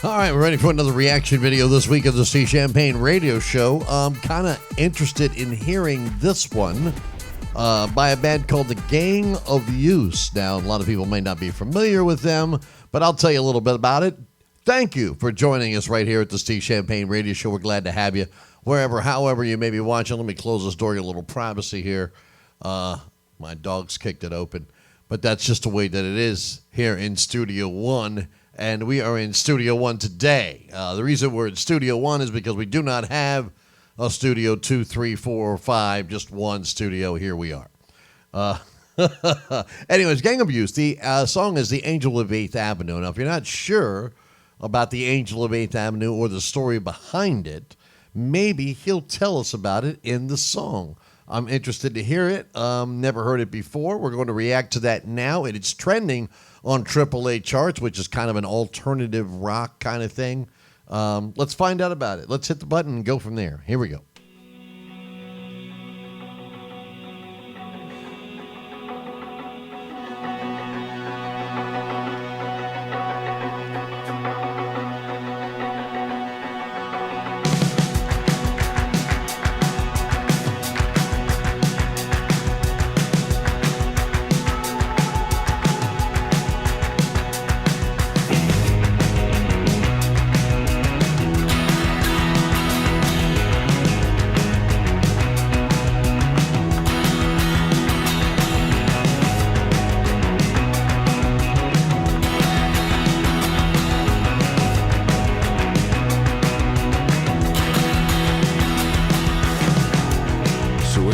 All right, we're ready for another reaction video this week of the Sea Champagne Radio Show. I'm kind of interested in hearing this one by a band called the Gang of Youth. Now, a lot of people may not be familiar with them, but I'll tell you a little bit about it. Thank you for joining us right here at the Sea Champagne Radio Show. We're glad to have you wherever, however you may be watching. Let me close this door, get a little privacy here. My dog's kicked it open, but that's just the way that it is here in Studio One. And we are in Studio One today. The reason we're in Studio One is because we do not have a Studio 2, 3, 4, or 5, just one studio. Here we are. Anyways, Gang of Youth. The song is The Angel of 8th Avenue. Now, if you're not sure about the Angel of 8th Avenue or the story behind it, maybe he'll tell us about it in the song. I'm interested to hear it. Never heard it before. We're going to react to that now. And it's trending on AAA charts, which is kind of an alternative rock kind of thing. Let's find out about it. Let's hit the button and go from there. Here we go.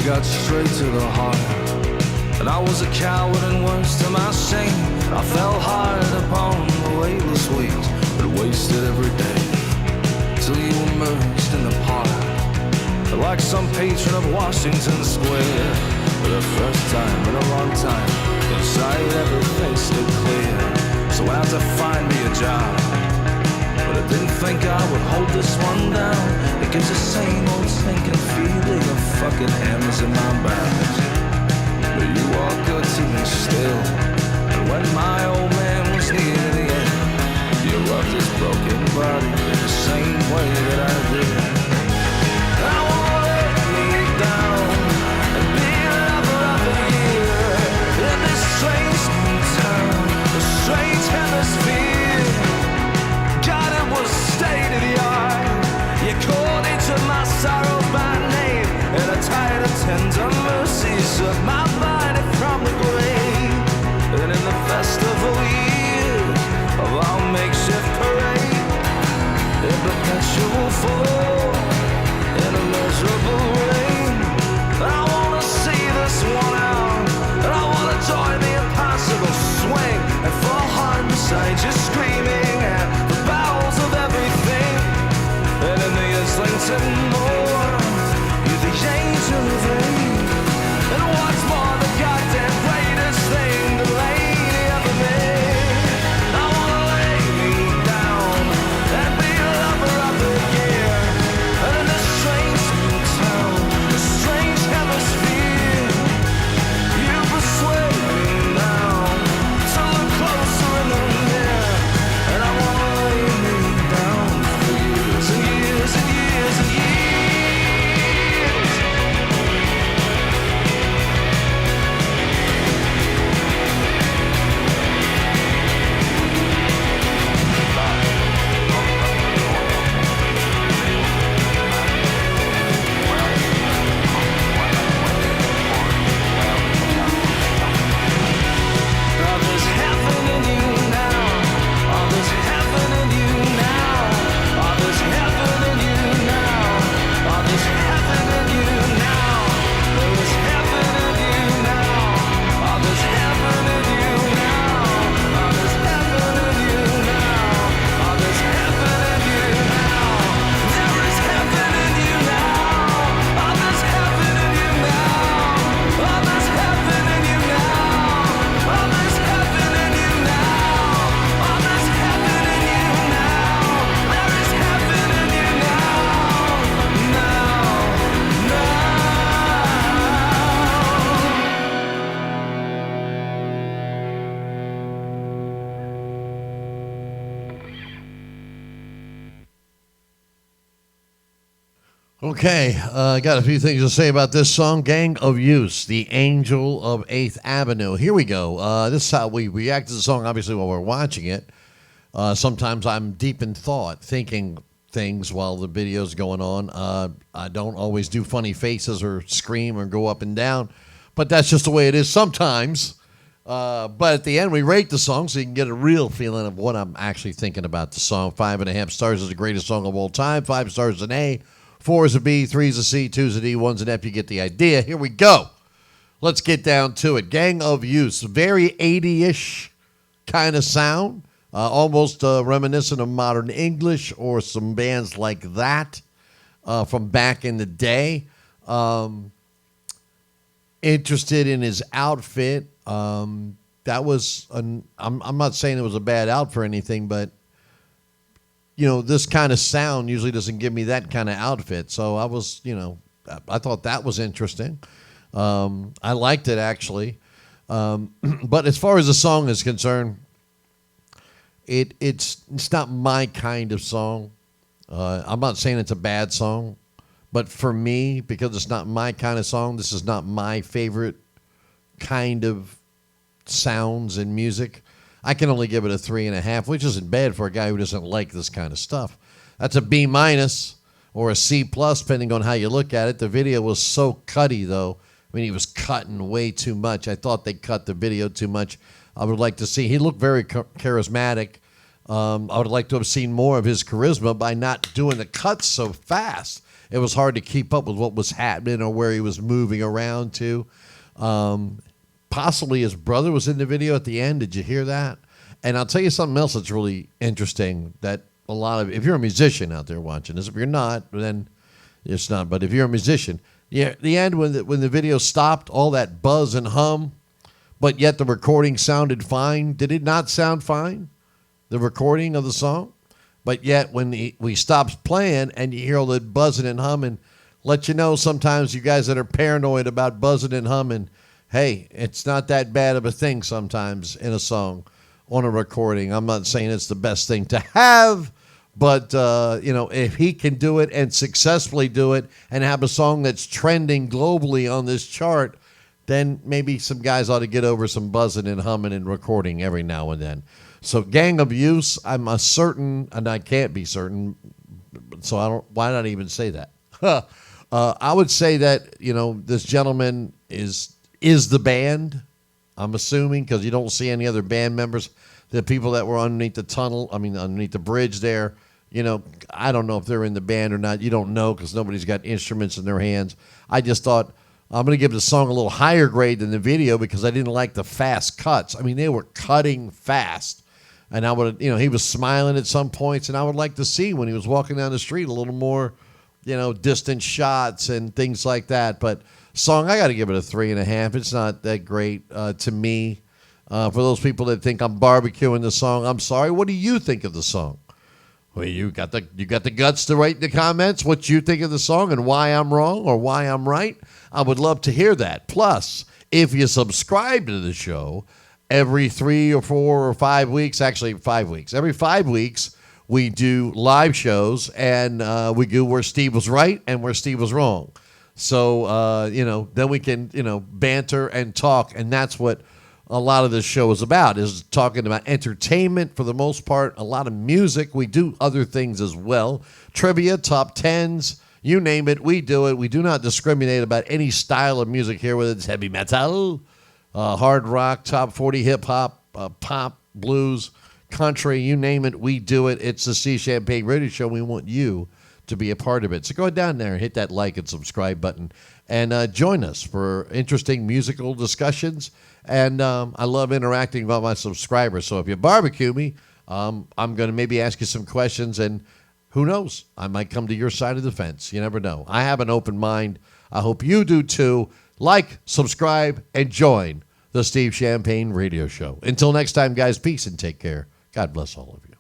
Got straight to the heart, and I was a coward and worse to my shame. I fell hard upon the weightless weight that wasted every day, till you emerged in the park, like some patron of Washington Square. For the first time in a long time, inside everything stood clear. So I had to find me a job, but I didn't think I would hold this one down. It gives the same old sinking feeling of fucking hammers in my back. But you are good to me still. And when my old man was near the end, you rubbed his broken body in the same way that I did. I won't let me down and be a lover of the year in this strange new town, a strange hemisphere. God, it was state of the art. You called into my sorrows by name, and I tired of tender mercies of my body from the grave. And in the festival years of our makeshift parade, in perpetual fall, in a miserable rain, I wanna see this one out, and I wanna join the impossible swing and fall hard beside you, screaming at the bowels of everything. And in the instincts and more, you're the angel of rain. And what's more, the goddamn greatest thing the lady ever made. I wanna lay me down and be a lover of the year. And in this strange new town, this strange hemisphere, you persuade me now to look closer in the mirror. And I wanna lay me down for years and years and years and years. Okay, I got a few things to say about this song, Gang of Use, The Angel of 8th Avenue. Here we go. This is how we react to the song, obviously, while we're watching it. Sometimes I'm deep in thought, thinking things while the video's going on. I don't always do funny faces or scream or go up and down, but that's just the way it is sometimes. But at the end, we rate the song so you can get a real feeling of what I'm actually thinking about the song. 5.5 stars is the greatest song of all time. 5 stars is an A. 4 is a B, 3 is a C, 2 is a D, 1's an F. You get the idea. Here we go. Let's get down to it. Gang of Use. Very 80-ish kind of sound. Almost reminiscent of modern English or some bands like that from back in the day. Interested in his outfit. That was, I'm not saying it was a bad outfit or anything, but this kind of sound usually doesn't give me that kind of outfit. So I was, I thought that was interesting. I liked it, actually. But as far as the song is concerned, it's not my kind of song. I'm not saying it's a bad song, but for me, because it's not my kind of song, this is not my favorite kind of sounds and music. I can only give it a 3.5, which isn't bad for a guy who doesn't like this kind of stuff. That's a B- or a C+, depending on how you look at it. The video was so cutty, though. I mean, he was cutting way too much. I thought they cut the video too much. I would like to see. He looked very charismatic. I would like to have seen more of his charisma by not doing the cuts so fast. It was hard to keep up with what was happening or where he was moving around to. Possibly his brother was in the video at the end. Did you hear that? And I'll tell you something else that's really interesting that a lot of, if you're a musician out there watching this, if you're not, then it's not. But if you're a musician, yeah, the end when the video stopped, all that buzz and hum, but yet the recording sounded fine. Did it not sound fine? The recording of the song? But yet when we stopped playing and you hear all the buzzing and humming, let you know sometimes you guys that are paranoid about buzzing and humming, hey, it's not that bad of a thing sometimes in a song on a recording. I'm not saying it's the best thing to have, but, if he can do it and successfully do it and have a song that's trending globally on this chart, then maybe some guys ought to get over some buzzing and humming and recording every now and then. So Gang of Use, I'm a certain, and I can't be certain, so why not even say that? I would say that, this gentleman is the band, I'm assuming, because you don't see any other band members. The people that were underneath the bridge there, I don't know if they're in the band or not. You don't know because nobody's got instruments in their hands. I just thought, I'm going to give the song a little higher grade than the video because I didn't like the fast cuts. I mean, they were cutting fast. And I would, he was smiling at some points, and I would like to see when he was walking down the street a little more, distant shots and things like that. But song, I got to give it a 3.5. It's not that great to me. For those people that think I'm barbecuing the song, I'm sorry. What do you think of the song? Well, you got the guts to write in the comments what you think of the song and why I'm wrong or why I'm right. I would love to hear that. Plus, if you subscribe to the show, every 3 or 4 or 5 weeks, actually 5 weeks, every 5 weeks, we do live shows, and we do where Steve was right and where Steve was wrong. So, then we can, banter and talk, and that's what a lot of this show is about, is talking about entertainment for the most part, a lot of music. We do other things as well. Trivia, top 10s, you name it, we do it. We do not discriminate about any style of music here, whether it's heavy metal, hard rock, top 40, hip-hop, pop, blues, country, you name it, we do it. It's the Steve Champagne Radio Show. We want you to be a part of it. So go down there and hit that like and subscribe button and join us for interesting musical discussions. And I love interacting with my subscribers. So if you barbecue me, I'm going to maybe ask you some questions, and who knows? I might come to your side of the fence. You never know. I have an open mind. I hope you do too. Like, subscribe, and join the Steve Champagne Radio Show. Until next time, guys, peace and take care. God bless all of you.